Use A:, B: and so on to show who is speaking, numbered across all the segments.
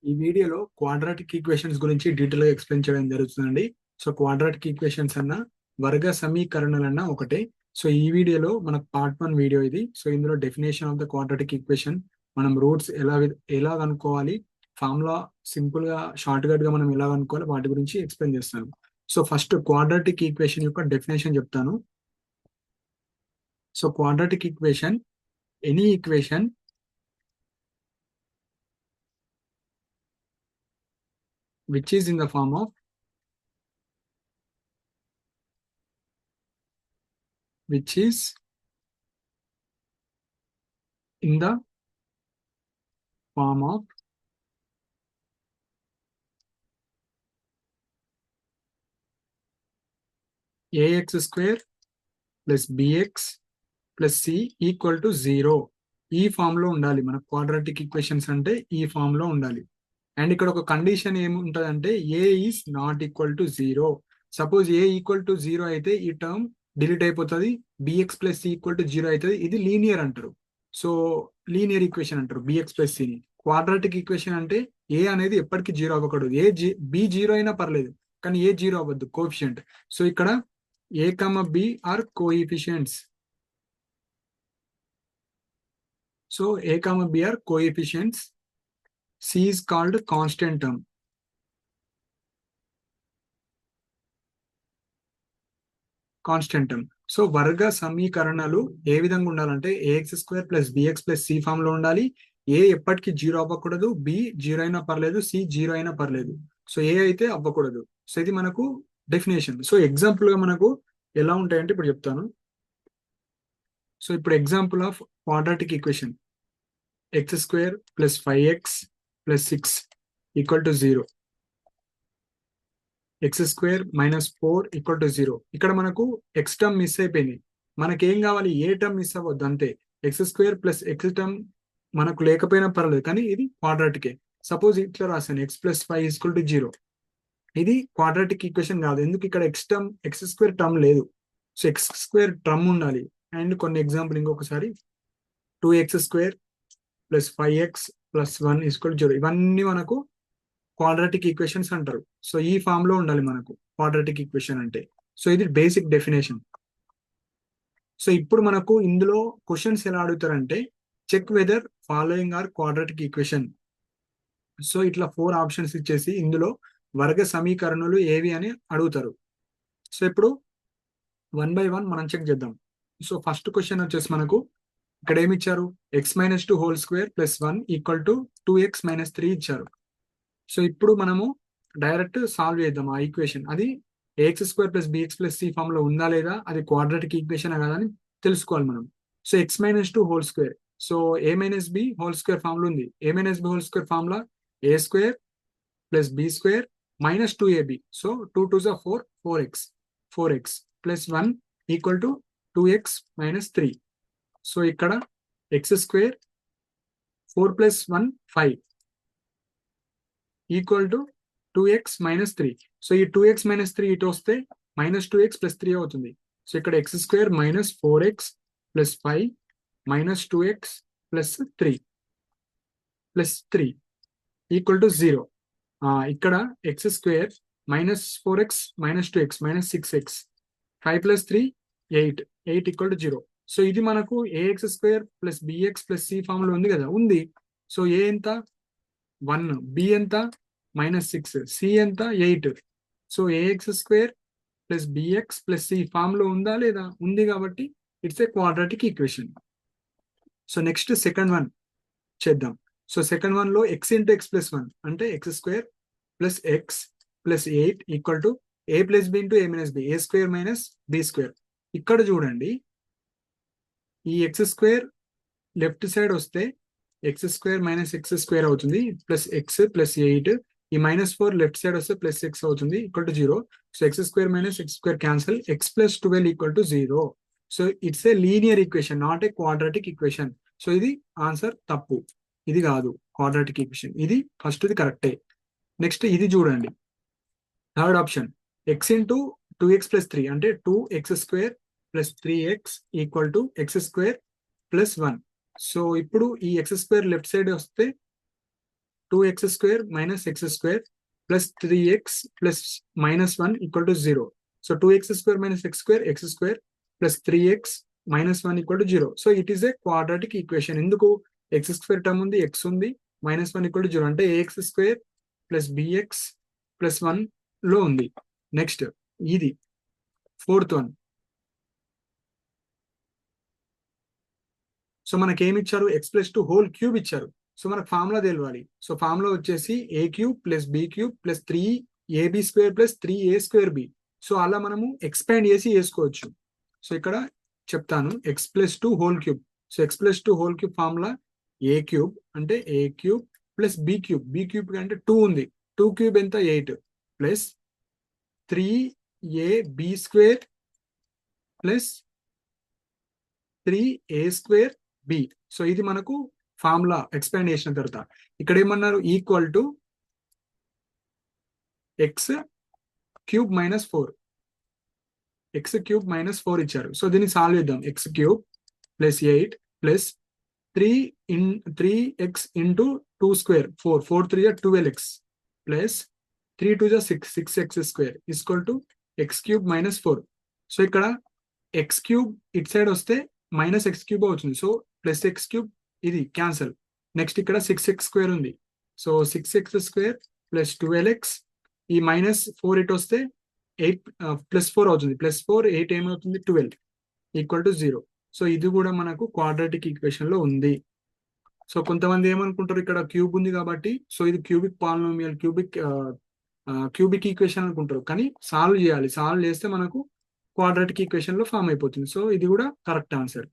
A: ఈ వీడియోలో quadratic equations గురించి డీటెయిల్ గా ఎక్స్ప్లెయిన్ చేయడం జరుగుతుందండి. సో క్వాడ్రాటిక్ ఈక్వేషన్స్ అన్న వర్గ సమీకరణలన్న ఒకటే. సో ఈ వీడియోలో మనకు పార్ట్ 1 వీడియో ఇది. సో ఇందులో definition of the quadratic equation, మనం రూట్స్ ఎలా కనుక్కోవాలి, ఫార్ములా సింపుల్ గా షార్ట్ కట్ గా మనం ఎలా కనుక్కోవాలి, వాటి గురించి ఎక్స్ప్లెయిన్ చేస్తాను. సో ఫస్ట్ క్వాడ్రాటిక్ ఈక్వేషన్ యొక్క డెఫినేషన్ చెప్తాను. So quadratic equation, any equation which is in the form of which is in the form of ax square plus bx plus c equal to 0. ఈ form లో ఉండాలి. మన quadratic equations అంటే ఈ form లో ఉండాలి. అండ్ ఇక్కడ ఒక కండిషన్ ఏముంటదంటే a is not equal to 0. Suppose a equal to 0 అయితే ఈ టర్మ్ డిలీట్ అయిపోతుంది, b x plus c equal to 0 అవుతుంది. ఇది లీనియర్ అంటారు. సో లీనియర్ ఈక్వేషన్ అంటారు బిఎక్స్ ప్లస్ సిని. క్వాడ్రాటిక్ ఈక్వేషన్ అంటే ఏ అనేది ఎప్పటికీ 0 అవ్వకూడదు. బి 0 అయినా పర్లేదు, కానీ ఏ 0 అవ్వద్దు, కోఎఫిషియంట్. సో ఇక్కడ a comma b are coefficients. So a comma b are coefficients. C is called constant term. Constant term. So వర్గ సమీకరణాలు ఏ విధంగా ఉండాలంటే ax square plus bx plus c form లో ఉండాలి. ఏ ఎప్పటికీ 0 అవ్వకూడదు, బి 0 అయినా పర్లేదు, సి 0 అయినా పర్లేదు. సో ఏ అయితే అవ్వకూడదు. సో ఇది మనకు డెఫినేషన్. సో ఎగ్జాంపుల్ గా మనకు ఎలా ఉంటాయంటే ఇప్పుడు చెప్తాను. సో ఇప్పుడు example of quadratic equation, X square plus 5x plus 6 equal to 0, X square minus 4 equal to 0. ఇక్కడ మనకు ఎక్స్ టర్మ్ మిస్ అయిపోయింది. మనకేం కావాలి, ఏ టర్మ్ మిస్ అవ్వద్దు అంతే. X square plus X term మనకు లేకపోయినా పర్లేదు, కానీ ఇది క్వాడ్రాటికే. సపోజ్ ఇట్లా రాశాను, ఎక్స్ ప్లస్ 5 ఈక్వల్ టు 0. ఇది క్వాడ్రాటిక్ ఈక్వేషన్ కాదు, ఎందుకు ఇక్కడ ఎక్స్ స్క్వేర్ టర్మ్ లేదు. సో ఎక్స్ స్క్వేర్ టర్మ్ ఉండాలి. అండ్ కొన్ని ఎగ్జాంపుల్ ఇంకొకసారి, 2x square plus 5x plus 1 equal to 0. ఇవన్నీ మనకు క్వాడ్రాటిక్ ఈక్వేషన్స్ అంటారు. సో ఈ ఫామ్ లో ఉండాలి మనకు క్వాడ్రాటిక్ ఈక్వేషన్ అంటే. సో ఇది బేసిక్ డెఫినేషన్. సో ఇప్పుడు మనకు ఇందులో క్వశ్చన్స్ ఎలా అడుగుతారంటే, check whether following are quadratic equation. So ఇట్లా 4 ఆప్షన్స్ ఇచ్చేసి ఇందులో వర్గ సమీకరణలు ఏవి అని అడుగుతారు. సో ఇప్పుడు 1 by 1 మనం చెక్ చేద్దాం. సో ఫస్ట్ క్వశ్చన్ వచ్చేసి మనకు ఇక్కడ ఏమి ఇచ్చారు, X minus 2 whole square plus 1 equal to 2x minus 3 ఇచ్చారు. సో ఇప్పుడు మనము డైరెక్ట్ సాల్వ్ చేద్దాం ఆ ఈక్వేషన్. అది a x square plus b x plus c form లో ఉందా లేదా, అది క్వాడ్రాటిక్ ఈక్వేషన్ కదా అని తెలుసుకోవాలి మనం. So x minus 2 whole square, so a minus b whole square form లో ఉంది. A minus b whole square form లో a square plus b square minus 2ab. So 2 2 4, 4x plus 1 equal to 2x minus 3. So ఇక్కడ x square 4 plus 1 5 equal to 2x minus 3. So ఈ 2x minus 3 ఇటు వస్తే minus 2x plus 3 అవుతుంది. So ఇక్కడ x square minus 4x plus 5 minus 2x plus 3 equal to 0. ఇక్కడ x square minus 4x minus 2x minus 6x 5 plus 3 8 equal to 0. So ఇది మనకు a x square plus b x plus c form లో ఉంది కదా, ఉంది. So ఏ ఎంత 1, B ఎంత minus 6, c ఎంత 8. So a x square plus b x plus c form లో ఉందా లేదా, ఉంది. కాబట్టి it's a quadratic equation. So next second one చేద్దాం. సో సెకండ్ వన్ లో ఎక్స్ ఇంటూ ఎక్స్ ప్లస్ 1 అంటే x square plus x plus 8 equal to a plus b into a minus b, a square minus b square. ఇక్కడ చూడండి, ఈ x square left side వస్తే x square minus x square అవుతుంది plus x plus 8. ఈ minus 4 left side వస్తే plus X అవుతుంది equal to 0. So x square minus x square cancel, X plus 12 equal to 0. So it's a linear equation, not a quadratic equation. So ఇది answer తప్పు, ఇది కాదు quadratic equation. ఇది first ఇది కరెక్టే. Next ఇది చూడండి, third option, X into 2x plus 3 అంటే 2x square plus 3x equal to x square plus 1. So ఇప్పుడు ఈ ఎక్స్ స్క్వేర్ లెఫ్ట్ సైడ్ వస్తే 2x² minus x² plus 3x plus minus 1 equal to 0. So 2x² minus x² plus 3x minus 1 equal to 0. So it is a quadratic equation. ఎందుకు x² term ఉంది, x ఉంది, minus 1 equal to 0 అంటే ax² plus bx plus 1 లో ఉంది. Next ఇది fourth one. So మనకి ఏమి ఇచ్చారు, x+2 హోల్ క్యూబ్ ఇచ్చారు. సో మనకు ఫార్ములా తెలవాలి. సో ఫార్ములా వచ్చేసి a³ plus b³ plus 3ab² plus 3a²b. So అలా మనము ఎక్స్పాండ్ చేసి వేసుకోవచ్చు. సో ఇక్కడ చెప్తాను, x+2 whole cube. So x+2 whole cube formula a³ అంటే a³ ప్లస్ b³ అంటే 2 ఉంది, 2 క్యూబ్ ఎంత 8 plus 3ab² plus 3a²b. So ఇది మనకు ఫార్ములా ఎక్స్పాండ్ చేసిన తర్వాత ఇక్కడ ఏమన్నారు, equal to x³ minus 4, x³ minus 4 ఇచ్చారు. సో దీన్ని సాల్వ్ చేద్దాం. x³ plus 8 plus 3x into 2 square 4, 4 3 12x plus 3 2 6, 6x² equal to x³ minus 4. So ఇక్కడ x³ ఇట్ సైడ్ వస్తే మైనస్ x³ అవుతుంది. సో ప్లస్ x³ ఇది క్యాన్సల్. నెక్స్ట్ ఇక్కడ 6x² ఉంది. So 6x² plus 12x, ఈ minus 4 it వస్తే 8 plus 4 అవుతుంది, plus 4 8 ఏమవుతుంది 12 ఈక్వల్ టు 0. సో ఇది కూడా మనకు క్వాడ్రాటిక్ ఈక్వేషన్ లో ఉంది. సో కొంతమంది ఏమనుకుంటారు, ఇక్కడ క్యూబ్ ఉంది కాబట్టి సో ఇది క్యూబిక్ పాలినోమియల్, క్యూబిక్ ఈక్వేషన్ అనుకుంటారు. కానీ సాల్వ్ చేయాలి, సాల్వ్ చేస్తే మనకు క్వాడ్రాటిక్ ఈక్వేషన్ లో ఫామ్ అయిపోతుంది. సో ఇది కూడా కరెక్ట్ ఆన్సర్.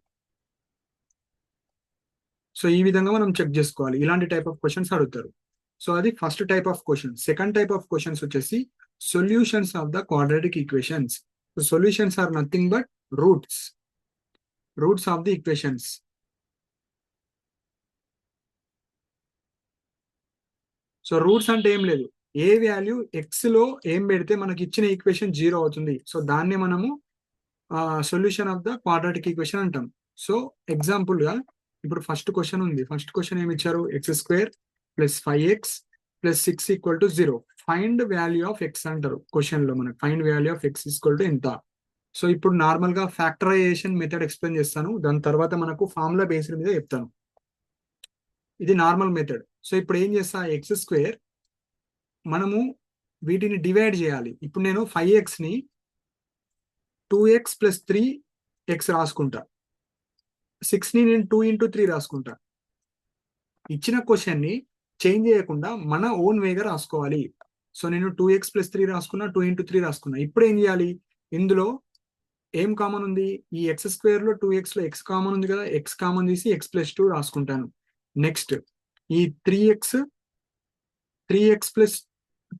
A: సో ఈ విధంగా మనం చెక్ చేసుకోవాలి. ఇలాంటి టైప్ ఆఫ్ క్వశ్చన్స్ అడుగుతారు. సో అది first type of question. Second type of questions వచ్చేసి solutions of the quadratic equations. So solutions are nothing but roots of the equations. So roots అంటే ఏం లేదు, ఏ వాల్యూ ఎక్స్ లో ఏం పెడితే మనకి ఇచ్చిన ఈక్వేషన్ 0 అవుతుంది. సో దాన్ని మనము solution of the quadratic equation అంటాం. సో ఎగ్జాంపుల్ గా ఇప్పుడు ఫస్ట్ క్వశ్చన్ ఉంది. ఫస్ట్ క్వశ్చన్ ఏమి ఇచ్చారు, x² plus 5x plus 6 equal to 0. Find value of X అంటారు క్వశ్చన్ లో. మనకు find value of x equal to ఎంత. సో ఇప్పుడు నార్మల్ గా ఫ్యాక్టరైజేషన్ మెథడ్ ఎక్స్ప్లెయిన్ చేస్తాను, దాని తర్వాత మనకు ఫార్ములా బేస్డ్ మీద చెప్తాను. ఇది నార్మల్ మెథడ్. సో ఇప్పుడు ఏం చేస్తా, x² మనము వీటిని డివైడ్ చేయాలి. ఇప్పుడు నేను 5x ని 2x ప్లస్ 3x రాసుకుంటా, 6 ని నేను 2 ఇంటూ 3 రాసుకుంటా. ఇచ్చిన క్వశ్చన్ ని చేంజ్ చేయకుండా మన ఓన్ వేగా రాసుకోవాలి. సో నేను 2x ప్లస్ 3 రాసుకున్నా, 2 ఇంటూ 3 రాసుకున్నా. ఇప్పుడు ఏం చేయాలి, ఇందులో ఏం కామన్ ఉంది, ఈ x² లో 2x లో x కామన్ ఉంది కదా, x కామన్ తీసి x+2 రాసుకుంటాను. నెక్స్ట్ ఈ 3x ప్లస్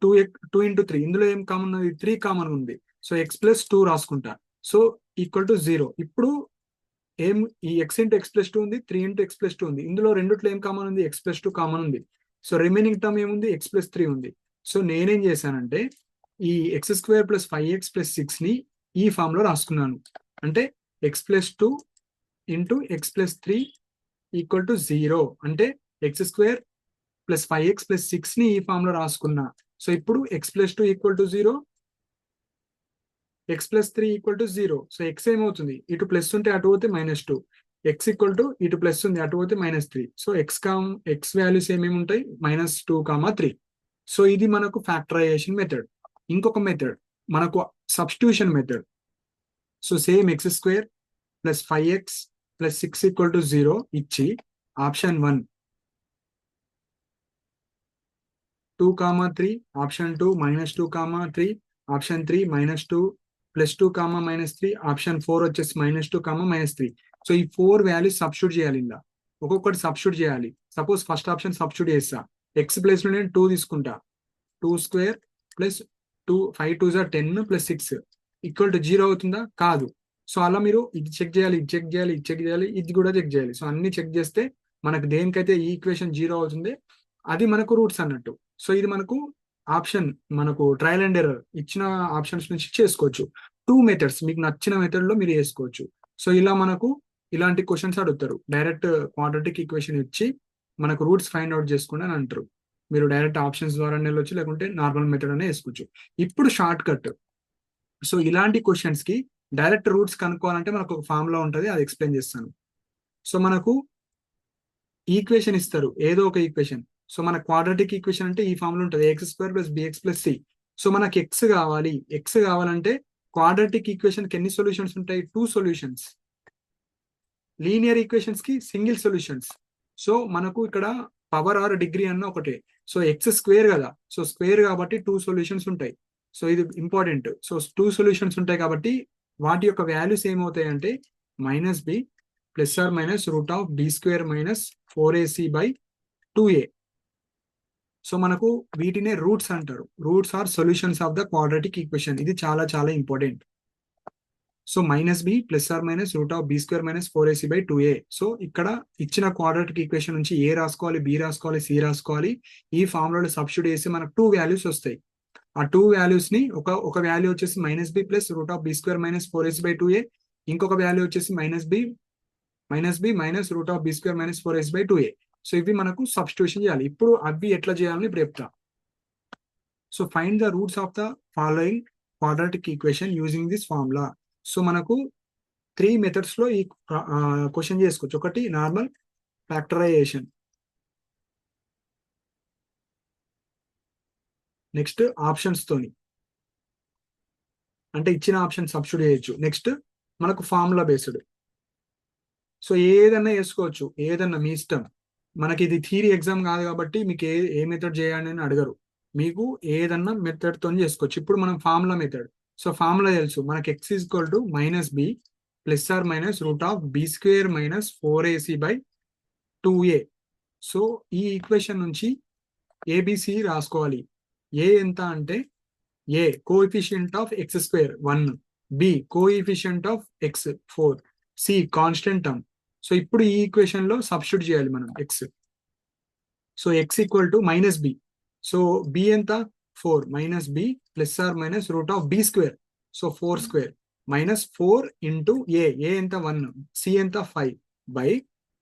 A: 2 ఇంటూ 3, ఇందులో ఏం కామన్ ఉంది, 3 కామన్ ఉంది. సో x+2 రాసుకుంటా. So equal to 0. ఇప్పుడు ఏం, ఈ x ఇంటూ x+2 ఉంది, 3 ఇంటూ x+2 ఉంది. ఇందులో రెండిట్లో ఏం కామన్ ఉంది, x+2 కామన్ ఉంది. సో రిమైనింగ్ టర్మ్ ఏముంది, x+3 ఉంది. సో నేనేం చేశానంటే ఈ x² ప్లస్ 5x ప్లస్ 6 ని ఈ ఫామ్ లో రాసుకున్నాను. అంటే x+2 into x+3 equal to 0. అంటే x² ప్లస్ 5x ప్లస్ 6 ని ఈ ఫామ్ లో రాసుకున్నా. సో ఇప్పుడు x+2 equal to 0, x+3 equal to 0. So x ఏమవుతుంది, ఇటు ప్లస్ ఉంటే అటు పోతే -2, x ఈక్వల్ టు ఇటు ప్లస్ ఉంది అటు పోతే -3. సో x వాల్యూస్ ఏమేమి ఉంటాయి, -2, 3. సో ఇది మనకు ఫ్యాక్టరైజేషన్ మెథడ్. ఇంకొక మెథడ్ మనకు substitution method. So same x² plus 5x plus 6 equal to 0 ఇచ్చి ఆప్షన్ 1 2, 3, ఆప్షన్ 2 -2, 3, ఆప్షన్ 3 -2 +2, -3, ఆప్షన్ 4 వచ్చేసి -2, -3. సో ఈ 4 వాల్యూస్ సబ్స్టిట్యూట్ చేయాలి. ఇలా ఒక్కొక్కటి సబ్స్టిట్యూట్ చేయాలి. సపోజ్ ఫస్ట్ ఆప్షన్ సబ్స్టిట్యూట్ చేస్తా, x ప్లేస్ లో నేను 2 తీసుకుంటా, 2² ప్లస్ 2 5 2 10 ప్లస్ 6 ఈక్వల్ టు 0 అవుతుందా, కాదు. సో అలా మీరు ఇది చెక్ చేయాలి, ఇది చెక్ చేయాలి, ఇది చెక్ చేయాలి, ఇది కూడా చెక్ చేయాలి. సో అన్ని చెక్ చేస్తే మనకు దేనికైతే ఈ ఈక్వేషన్ 0 అవుతుంది అది మనకు రూట్స్ అన్నట్టు. సో ఇది మనకు ఆప్షన్, మనకు ట్రయల్ అండ్ ఎర్రర్ ఇచ్చిన ఆప్షన్స్ నుంచి చేసుకోవచ్చు. 2 మెథడ్స్, మీకు నచ్చిన మెథడ్ లో మీరు వేసుకోవచ్చు. సో ఇలా మనకు ఇలాంటి క్వశ్చన్స్ అడుగుతారు. డైరెక్ట్ క్వాడ్రాటిక్ ఈక్వేషన్ ఇచ్చి మనకు రూట్స్ ఫైండ్ అవుట్ చేసుకోండి అని అంటారు. మీరు డైరెక్ట్ ఆప్షన్స్ ద్వారా వెళ్ళొచ్చు, లేకుంటే నార్మల్ మెథడ్ అనే వేసుకోవచ్చు. ఇప్పుడు షార్ట్ కట్. సో ఇలాంటి క్వశ్చన్స్ కి డైరెక్ట్ రూట్స్ కనుక్కోవాలంటే మనకు ఒక ఫార్ములా ఉంటుంది, అది ఎక్స్ప్లెయిన్ చేస్తాను. సో మనకు ఈక్వేషన్ ఇస్తారు, ఏదో ఒక ఈక్వేషన్. సో మన క్వాడ్రాటిక్ ఈక్వేషన్ అంటే ఈ ఫార్ములా ఉంటుంది, x² + bx + c. సో మనకి ఎక్స్ కావాలి. ఎక్స్ కావాలంటే క్వాడ్రాటిక్ ఈక్వేషన్ కి ఎన్ని సొల్యూషన్స్ ఉంటాయి? 2 సొల్యూషన్స్. లీనియర్ ఈక్వేషన్స్ కి సింగిల్ సొల్యూషన్స్. సో మనకు ఇక్కడ పవర్ ఆర్ డిగ్రీ అన్న ఒకటే. సో x² కదా, సో స్క్వేర్ కాబట్టి 2 సొల్యూషన్స్ ఉంటాయి. సో ఇది ఇంపార్టెంట్. సో 2 సొల్యూషన్స్ ఉంటాయి కాబట్టి వాటి యొక్క వాల్యూస్ ఏమవుతాయి అంటే -b ± √b² - 4ac/2a. సో మనకు వీటినే రూట్స్ అంటారు. Roots or solutions of the quadratic equation. ఇది చాలా చాలా important. So -b ± √b² - 4ac/2a. So ఇక్కడ ఇచ్చిన క్వాడ్రాటిక్ ఈక్వేషన్ నుంచి ఏ రాసుకోవాలి, బి రాసుకోవాలి, సి రాసుకోవాలి. ఈ ఫార్ములాలో సబ్స్టిట్యూట్ చేసి మనకు 2 వాల్యూస్ వస్తాయి. ఆ 2 వాల్యూస్ ని ఒక వాల్యూ వచ్చేసి -b ± √b² - 4ac/2a, ఇంకొక వాల్యూ వచ్చేసి -b √b² - 4ac/2a. సో ఇవి మనకు సబ్స్టిట్యూషన్ చేయాలి. ఇప్పుడు అవి ఎట్లా చేయాలని ఇప్పుడు చెప్తా. So find the roots of the following quadratic equation using this formula. So మనకు 3 మెథడ్స్ లో ఈ క్వశ్చన్ చేసుకోవచ్చు. ఒకటి నార్మల్ ఫ్యాక్టరైజేషన్, నెక్స్ట్ ఆప్షన్స్ తోని, అంటే ఇచ్చిన ఆప్షన్ సబ్స్టిట్యూట్ చేయొచ్చు. నెక్స్ట్ మనకు ఫార్ములా బేస్డ్. సో ఏదన్నా వేసుకోవచ్చు, ఏదన్నా మీ ఇష్టం. మనకి ఇది థియరీ ఎగ్జామ్ కాదు కాబట్టి మీకు ఏ మెథడ్ చేయాలి అని అడగరు. మీకు ఏదన్నా మెథడ్ తో చేసుకోవచ్చు. ఇప్పుడు మనం ఫార్ములా మెథడ్. సో ఫార్ములా తెలుసు మనకి x = -b ± √b² - 4ac/2a. So ఈ ఈక్వేషన్ నుంచి ఏబిసి రాసుకోవాలి. ఏ ఎంత అంటే a coefficient of x² 1, b coefficient of x 4, c constant term. So ఇప్పుడు ఈ ఈక్వేషన్ లో సబ్స్టిట్యూట్ చేయాలి మనం x. So x = -b. So b ఎంత 4, -b ± √b². సో 4² -4 × a ఎంత 1, c ఎంత 5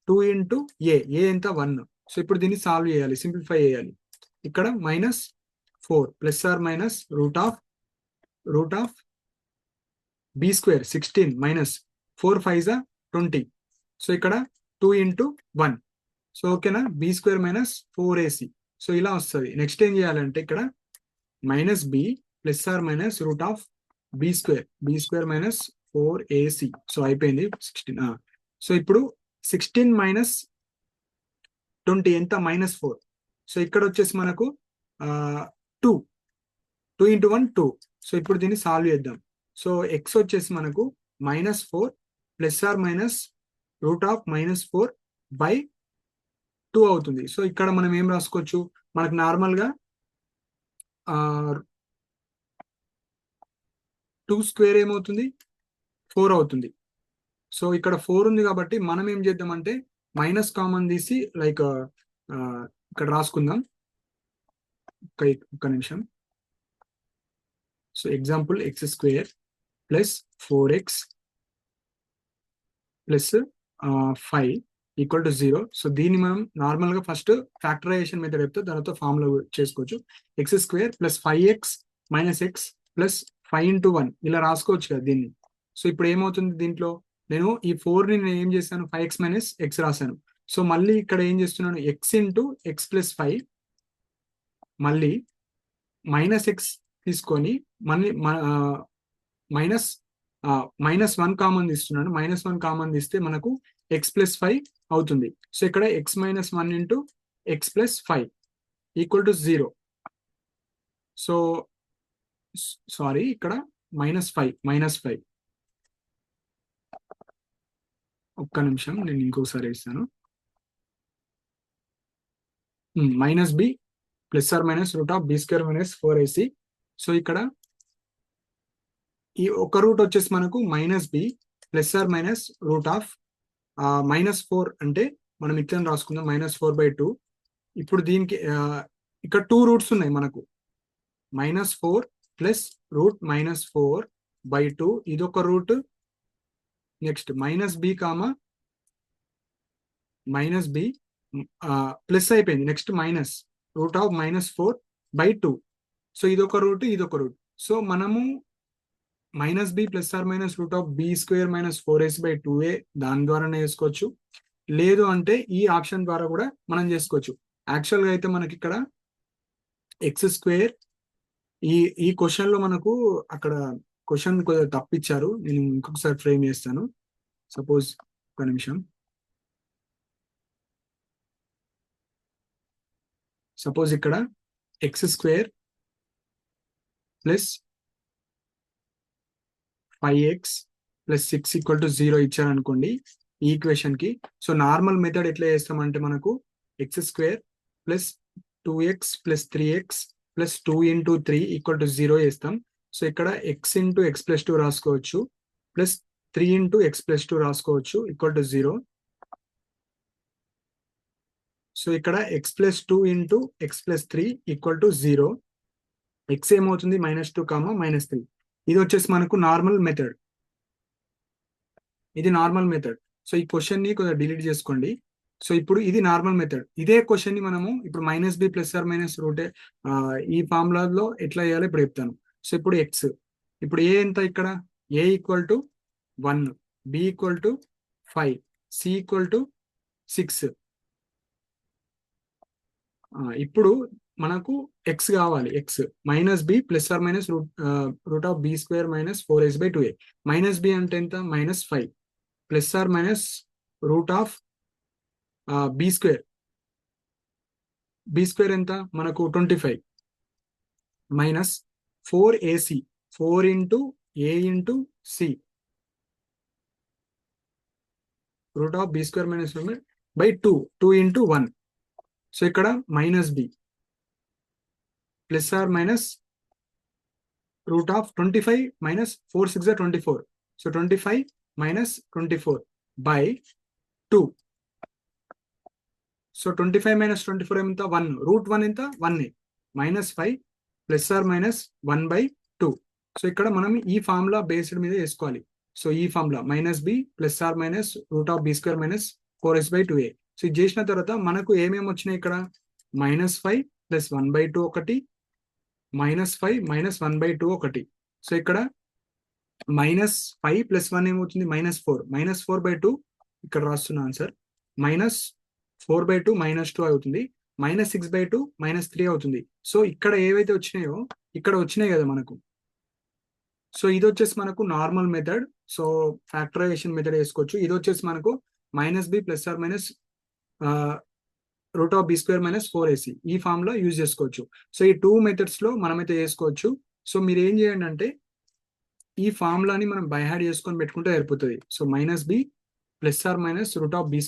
A: /2 × a ఎంత 1. సో ఇప్పుడు దీన్ని సాల్వ్ చేయాలి, సింప్లిఫై చేయాలి. ఇక్కడ -4 ± √b² 16 -4 5 20. సో ఇక్కడ 2 × 1. సో ఓకేనా, b² - 4ac. సో ఇలా వస్తుంది. నెక్స్ట్ ఏం చేయాలంటే ఇక్కడ -b ± √b² - 4ac. సో అయిపోయింది 16. సో ఇప్పుడు 16 - 20 ఎంత -4. సో ఇక్కడ వచ్చేసి మనకు 2 × 1 2. సో ఇప్పుడు దీన్ని సాల్వ్ చేద్దాం. సో x వచ్చేసి మనకు -4 ± √-4/2 అవుతుంది. సో ఇక్కడ మనం ఏం రాసుకోవచ్చు, మనకు నార్మల్ గా 2² ఏమవుతుంది 4 అవుతుంది. సో ఇక్కడ 4 ఉంది కాబట్టి మనం ఏం చేద్దామంటే మైనస్ కామన్ తీసి లైక్ ఇక్కడ రాసుకుందాం. ఒక్క నిమిషం. So example x² + 4x + 5 = 0. So దీన్ని మనం నార్మల్ గా ఫస్ట్ ఫ్యాక్టరైజేషన్ మెథడ్ చెప్తే దానితో ఫార్ములా చేసుకోవచ్చు. x² + 5x - x + 5 × 1 ఇలా రాసుకోవచ్చు కదా దీన్ని. సో ఇప్పుడు ఏమవుతుంది, దీంట్లో నేను ఈ 4 ని నేను ఏం చేశాను 5x - x రాశాను. సో మళ్ళీ ఇక్కడ ఏం చేస్తున్నాను x × x + 5 మళ్ళీ -x తీసుకొని మళ్ళీ -1 కామన్ తీస్తున్నాను. -1 కామన్ తీస్తే మనకు x + 5 అవుతుంది. సో ఇక్కడ x - 1 × x + 5 = 0. సో సారీ, ఇక్కడ -5 ఒక్క నిమిషం, నేను ఇంకోసారి ఇస్తాను. -b ± √b² - 4ac. సో ఇక్కడ ఈ ఒక రూట్ వచ్చేసి మనకు -b ± -4 అంటే మనం ఇట్లా రాసుకుందాం -4/2. ఇప్పుడు దీనికి ఇక్కడ 2 రూట్స్ ఉన్నాయి మనకు. -4 + √-4/2 ఇదొక రూట్. నెక్స్ట్ -b ప్లస్ అయిపోయింది, next minus root of -4/2. So ఇదొక రూట్, ఇదొక రూట్. సో మనము -b plus or minus root of b² - 4ac/2a దాని ద్వారానే చేసుకోవచ్చు. లేదు అంటే ఈ ఆప్షన్ ద్వారా కూడా మనం చేసుకోవచ్చు. యాక్చువల్గా అయితే మనకి ఇక్కడ x², ఈ క్వశ్చన్ లో మనకు అక్కడ క్వశ్చన్ కొద్దిగా తప్పిచ్చారు. నేను ఇంకొకసారి ఫ్రేమ్ చేస్తాను. సపోజ్ ఒక నిమిషం. సపోజ్ ఇక్కడ x² + 5x + 6 = 0 ఇచ్చారనుకోండి ఈ ఈక్వేషన్ కి. సో నార్మల్ మెథడ్ ఎట్లా చేస్తామంటే మనకు x² + 2x + 3x + 2 × 3 = 0 చేస్తాం. సో ఇక్కడ x × x + 2 రాసుకోవచ్చు, ప్లస్ 3 × x + 2 రాసుకోవచ్చు = 0. సో ఇక్కడ x + 2 × x + 3 = 0. x ఏమవుతుంది -2, -3. ఇది వచ్చేసి మనకు నార్మల్ మెథడ్. ఇది నార్మల్ మెథడ్. సో ఈ క్వశ్చన్ ని కొద్దిగా డిలీట్ చేసుకోండి. సో ఇప్పుడు ఇది నార్మల్ మెథడ్. ఇదే క్వశ్చన్ ని మనము ఇప్పుడు -b plus or minus root ఈ ఫార్ములాలో ఎట్లా చేయాలో ఇప్పుడు చెప్తాను. సో ఇప్పుడు x, ఇప్పుడు a ఎంత ఇక్కడ? a = 1, b = 5, c = 6. ఇప్పుడు మనకు x కావాలి. x -b plus or minus root of b² - 4ac/2a. -b అంటే ఎంత? -5 plus or minus root of b². b² ఎంత మనకు? 25 minus 4ac, 4 × a × c root of b² - 1/2, 2 × 1. So ఇక్కడ -b plus or minus root of 25 - 4 6 24. So 25 - 24/2. So 25 - 24 ఎంత? 1. Route 1 ఎంత? 1. -5 plus or minus 1/2. So ఇక్కడ మనం ఈ ఫార్ములా బేస్డ్ మీద వేసుకోవాలి. సో ఈ formula -b plus or minus root of b² - 4ac/2a. So ఇది చేసిన తర్వాత మనకు ఏమేమి వచ్చినాయి ఇక్కడ? -5 ప్లస్ 1/2 ఒకటి, -5 - 1/2 ఒకటి. సో ఇక్కడ -5 + 1 ఏమవుతుంది? -4. -4/2 ఇక్కడ రాస్తున్నా ఆన్సర్. -4/2 -2 అవుతుంది. -6/2 -3 అవుతుంది. సో ఇక్కడ ఏవైతే వచ్చినాయో ఇక్కడ వచ్చినాయి కదా మనకు. సో ఇది వచ్చేసి మనకు normal method. So factorization method వేసుకోవచ్చు. ఇది వచ్చేసి మనకు -b plus or minus root of b² - 4ac ఈ ఫామ్ లో యూజ్ చేసుకోవచ్చు. సో ఈ 2 మెథడ్స్ లో మనమైతే చేసుకోవచ్చు. సో మీరు ఏం చేయండి అంటే ఈ ఫార్ములాని మనం బై హార్ట్ చేసుకొని పెట్టుకుంటే సరిపోతుంది. So -b plus or minus root of b² -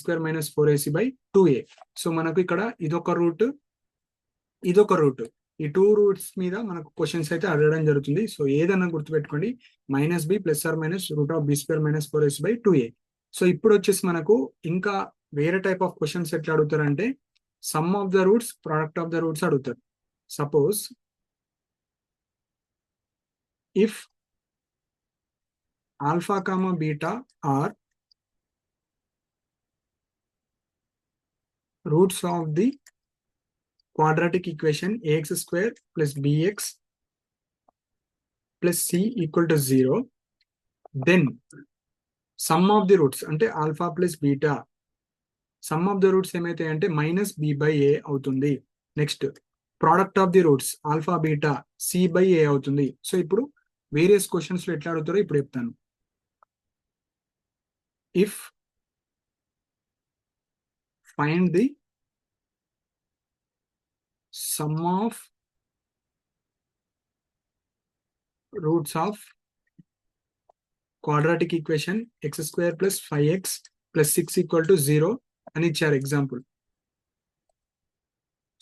A: 4ac/2a. So మనకు ఇక్కడ ఇదొక రూట్, ఇదొక రూట్. ఈ 2 రూట్స్ మీద మనకు క్వశ్చన్స్ అయితే అడగడం జరుగుతుంది. సో ఏదన్నా గుర్తుపెట్టుకోండి, -b plus or minus root of b² - 4ac/2a. So ఇప్పుడు వచ్చేసి మనకు ఇంకా వేరే టైప్ ఆఫ్ క్వశ్చన్స్ ఎట్లా అడుగుతారంటే sum of the roots, product of the roots అడుగుతారు. Suppose if alpha, beta are roots of the quadratic equation ax² + bx + c = 0, then sum of the roots అంటే alpha plus beta, some of the roots ఏమైతే అంటే -b/a అవుతుంది. Next product of the roots alpha beta c/a అవుతుంది. So ఇప్పుడు various questions లో ఎట్లా అడుగుతారో ఇప్పుడు చెప్తాను. If find the sum of roots of quadratic equation x² + 5x + 6 = 0 అని ఇచ్చారు ఎగ్జాంపుల్.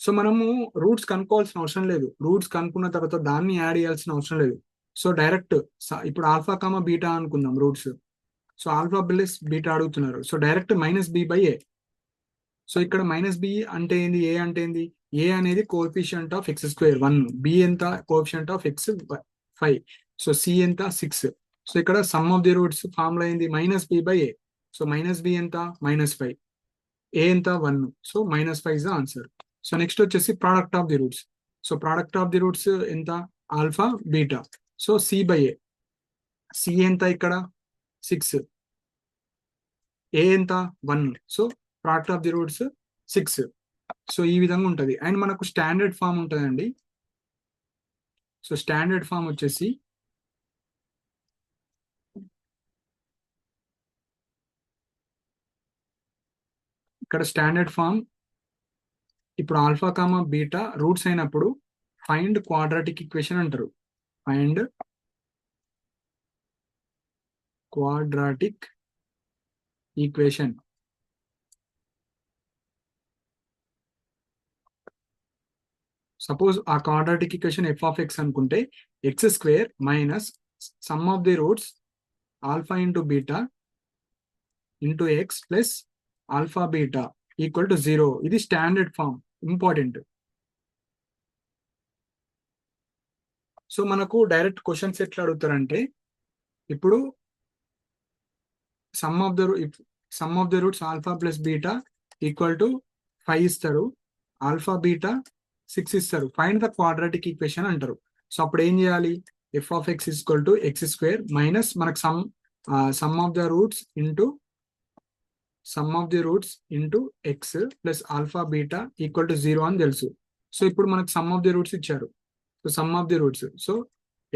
A: సో మనము రూట్స్ కనుక్కోవాల్సిన అవసరం లేదు. రూట్స్ కనుక్కున్న తర్వాత దాన్ని యాడ్ చేయాల్సిన అవసరం లేదు. సో డైరెక్ట్ ఇప్పుడు ఆల్ఫా, బీటా అనుకుందాం roots. So alpha plus beta అడుగుతున్నారు. So direct -b/a. సో ఇక్కడ -b అంటే ఏంది? a అంటే ఏంది? a అనేది కోఎఫిషియంట్ ఆఫ్ x² 1, b ఎంత? Coefficient of x 5, so c ఎంత? 6. సో ఇక్కడ sum of the roots formula ఏంది? -b/a. సో -b ఎంత? -5, a ఎంత? 1. So -5 is the answer. So next వచ్చేసి product of the roots. So product of the roots ఎంత? Alpha beta. So c by a. C ఎంత ఇక్కడ? 6. A ఎంత? 1. So product of the roots 6. So ఈ విధంగా ఉంటుంది. అండ్ మనకు స్టాండర్డ్ ఫామ్ ఉంటుందండి. సో స్టాండర్డ్ ఫామ్ వచ్చేసి ఇక్కడ స్టాండర్డ్ ఫామ్ ఇప్పుడు ఆల్ఫా కామా బీటా రూట్స్ అయినప్పుడు ఫైండ్ క్వాడ్రాటిక్ ఈక్వేషన్ అంటారు. Find quadratic equation. సపోజ్ ఆ quadratic equation f of x అనుకుంటే x square minus sum of the roots alpha into beta into x plus alpha beta equal to 0. ఇది standard form, important. So మనకు direct questions ఎట్లా అడుగుతారంటే, ఇప్పుడు sum of the roots alpha plus beta equal to 5 ఇస్తారు, alpha beta 6 ఇస్తారు, find the quadratic equation అంటారు. So అప్పుడు ఏం చేయాలి? F of x equal to x square minus మనకు sum of the roots into x plus alpha beta equal to 0 అని తెలుసు. So ఇప్పుడు మనకు సమ్ ఆఫ్ ది రూట్స్ ఇచ్చారు. So some of the roots, so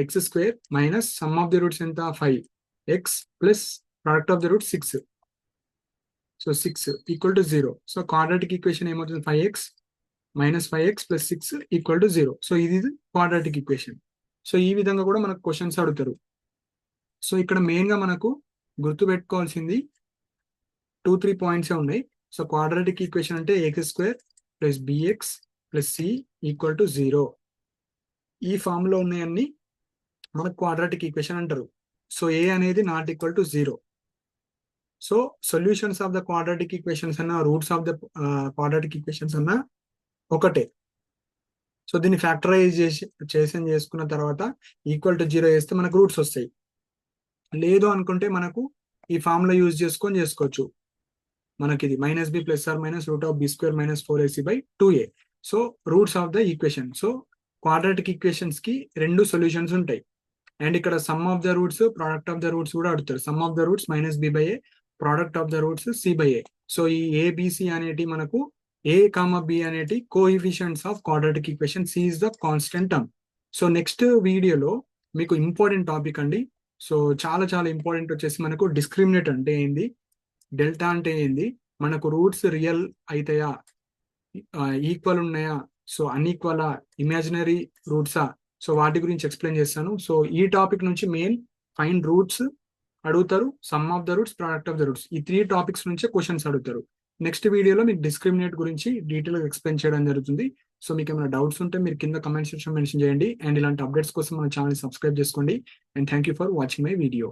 A: x square minus sum of the roots ఎంత? 5. X plus product of the roots 6. So 6 equal to 0. So quadratic equation ఏమవుతుంది? 5x minus 5x plus 6 equal to 0. So ఇది quadratic equation. So ఈ విధంగా కూడా మనకు questions అడుగుతారు. So ఇక్కడ main గా మనకు గుర్తు పెట్టుకోవాల్సింది 2-3 పాయింట్స్ ఉన్నాయి. సో క్వాడ్రాటిక్ ఈక్వేషన్ అంటే x square plus b x plus c equal to 0. ఈ ఫామ్ లో ఉన్నాయన్ని మనకు క్వాడ్రాటిక్ ఈక్వేషన్ అంటారు. సో ఏ అనేది not equal to 0. So solutions of the quadratic equations అన్న roots of the quadratic equations అన్న ఒకటే. సో దీన్ని ఫ్యాక్టరైజ్ చేసుకున్న తర్వాత ఈక్వల్ టు 0 వేస్తే మనకు రూట్స్ వస్తాయి. లేదు అనుకుంటే మనకు ఈ ఫార్ములా యూజ్ చేసుకోవచ్చు. మనకి ఇది minus b plus or minus root of b square minus 4ac by 2a. So roots of the equation. So quadratic equations కి 2 సొల్యూషన్స్ ఉంటాయి. అండ్ ఇక్కడ sum of the roots product of the roots కూడా అడుగుతారు. Sum of the roots minus b by a, product of the roots c by a. So ఈ a b c అనేటి మనకు a comma b అనేటి coefficients of quadratic equation. C is the constant term. So next వీడియోలో మీకు important topic అండి. So చాలా చాలా important వచ్చేసి మనకు డిస్క్రిమినేట్ అంటే ఏంది, డెల్టా అంటే ఏంది, మనకు రూట్స్ రియల్ అయితాయా, ఈక్వల్ ఉన్నాయా, సో అన్ఈక్వలా, ఇమాజినరీ రూట్సా, సో వాటి గురించి ఎక్స్ప్లెయిన్ చేస్తాను. సో ఈ టాపిక్ నుంచి మెయిన్ ఫైండ్ రూట్స్ అడుగుతారు, sum of the roots, product of the roots, ఈ 3 టాపిక్స్ నుంచే క్వశ్చన్స్ అడుగుతారు. నెక్స్ట్ వీడియోలో మీకు డిస్క్రిమినేట్ గురించి డీటెయిల్గా ఎక్స్ప్లెయిన్ చేయడం జరుగుతుంది. సో మీకు ఏమైనా డౌట్స్ ఉంటే మీరు కింద కమెంట్ సెక్షన్ మెన్షన్ చేయండి. అండ్ ఇలాంటి అప్డేట్స్ కోసం మన ఛానల్ సబ్స్క్రైబ్ చేసుకోండి. And thank you for watching my video.